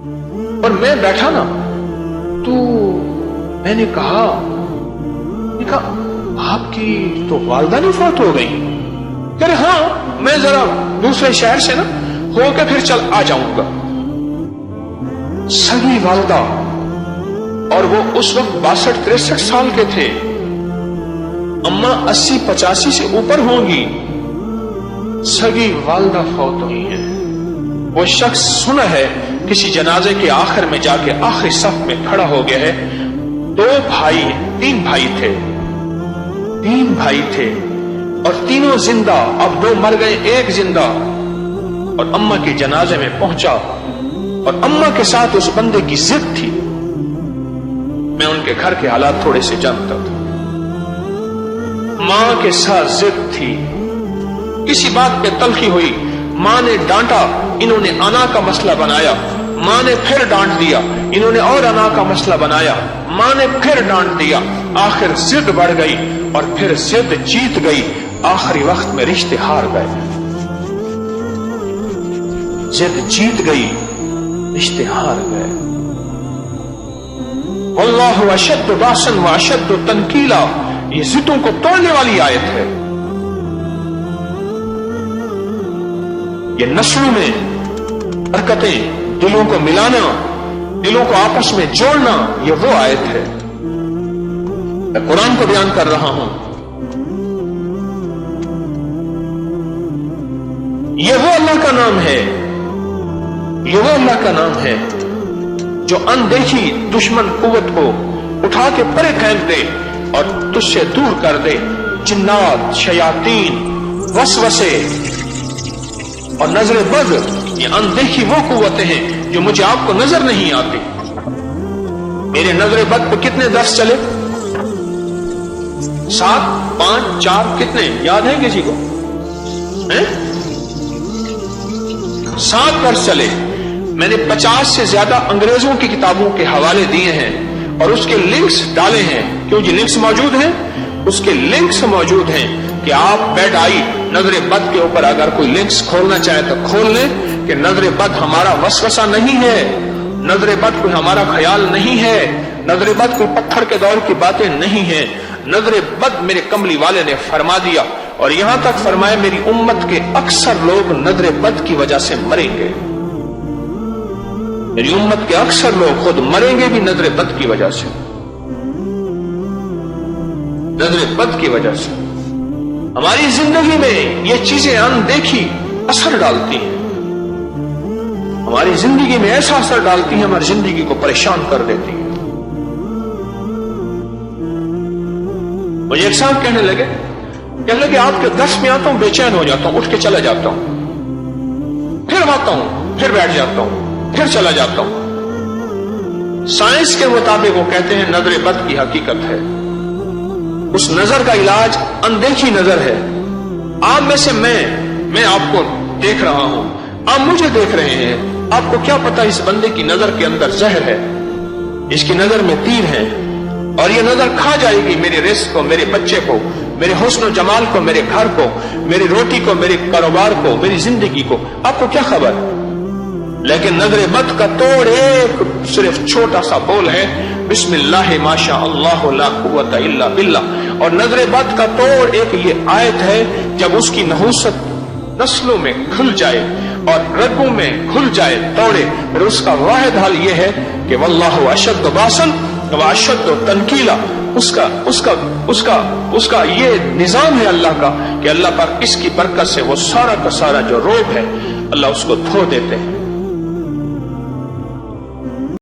اور میں بیٹھا نا تو میں نے کہا آپ کی تو والدہ نہیں فوت ہو گئی؟ کہہ رہے ہاں میں ذرا دوسرے شہر سے نا ہو کے پھر چل آ جاؤں گا. سگی والدہ، اور وہ اس وقت 62-63 سال کے تھے. اماں 80-85 سے اوپر ہوں گی. سگی والدہ فوت ہوئی ہیں. وہ شخص سنا ہے کسی جنازے کے آخر میں جا کے آخری صف میں کھڑا ہو گیا ہے. 3 بھائی تھے اور تینوں زندہ. اب 2 مر گئے، 1 زندہ. اور اماں کے جنازے میں پہنچا اور اماں کے ساتھ اس بندے کی ضد تھی. میں ان کے گھر کے حالات تھوڑے سے جانتا تھا. ماں کے ساتھ ضد تھی، کسی بات پہ تلخی ہوئی، ماں نے ڈانٹا، انہوں نے انا کا مسئلہ بنایا. ماں نے پھر ڈانٹ دیا، انہوں نے اور انا کا مسئلہ بنایا. ماں نے پھر ڈانٹ دیا، آخر ضد بڑھ گئی اور پھر ضد جیت گئی. آخری وقت میں رشتے ہار گئے. ضد جیت گئی، رشتے ہار گئے. واللہ اشد باسا واشد تنکیلا، یہ ضدوں کو توڑنے والی آیت ہے. یہ نسلوں میں برکتیں، دلوں کو ملانا، دلوں کو آپس میں جوڑنا، یہ وہ آیت ہے. میں قرآن کو بیان کر رہا ہوں. یہ وہ اللہ کا نام ہے، یہ وہ اللہ کا نام ہے جو اندیکھی دشمن قوت کو اٹھا کے پرے پھینک دے اور تجھ سے دور کر دے. جنات، شیاطین، وسوسے اور نظر بد، یہ اندیکھی وہ قوتیں ہیں جو مجھے آپ کو نظر نہیں آتی. میرے نظر بد پہ کتنے درس چلے؟ 7، 5، 4 کتنے یاد ہیں کسی کو؟ 7 درس چلے. میں نے 50 سے زیادہ انگریزوں کی کتابوں کے حوالے دیے ہیں اور اس کے لنکس ڈالے ہیں. کیوں جی لنکس موجود ہیں؟ اس کے لنکس موجود ہیں کہ آپ بیڈ آئی نظر بد کے اوپر اگر کوئی لنکس کھولنا چاہے تو کھول لیں کہ نظر بد ہمارا وسوسہ نہیں ہے، نظر بد کوئی ہمارا خیال نہیں ہے، نظر بد کوئی پتھر کے دور کی باتیں نہیں ہیں. نظر بد میرے کملی والے نے فرما دیا اور یہاں تک فرمایا میری امت کے اکثر لوگ نظر بد کی وجہ سے مریں گے. میری امت کے اکثر لوگ خود مریں گے بھی نظر بد کی وجہ سے، نظر بد کی وجہ سے. ہماری زندگی میں یہ چیزیں اندیکھی اثر ڈالتی ہیں، ہماری زندگی میں ایسا اثر ڈالتی ہیں، ہماری زندگی کو پریشان کر دیتی ہیں. مجھے ایک صاحب کہنے لگے آپ کے درس میں آتا ہوں بے چین ہو جاتا ہوں، اٹھ کے چلا جاتا ہوں، پھر آتا ہوں، پھر بیٹھ جاتا ہوں، پھر چلا جاتا ہوں. سائنس کے مطابق وہ کہتے ہیں نظر بد کی حقیقت ہے. اس نظر کا علاج اندیکھی نظر ہے. آپ میں سے میں آپ کو دیکھ رہا ہوں، آپ مجھے دیکھ رہے ہیں. آپ کو کیا پتا اس بندے کی نظر کے اندر زہر ہے، اس کی نظر میں تیر ہے اور یہ نظر کھا جائے گی میرے رزق کو، میرے بچے کو، میرے حسن و جمال کو، میرے گھر کو، میری روٹی کو، میرے کاروبار کو، میری زندگی کو. آپ کو کیا خبر؟ لیکن نظر بد کا توڑ ایک صرف چھوٹا سا بول ہے، بسم اللہ ما شاء اللہ لا قوت الا باللہ. اور نظر بد کا توڑ ایک یہ آیت ہے، جب اس کی نحوست نسلوں میں کھل جائے اور رگوں میں کھل جائے توڑے، پھر اس کا واحد حل یہ ہے کہ واللہ اشد باسا واشد تنکیلا. اس کا یہ نظام ہے اللہ کا کہ اللہ پاک اس کی برکت سے وہ سارا کا سارا جو روگ ہے اللہ اس کو دھو دیتے ہیں.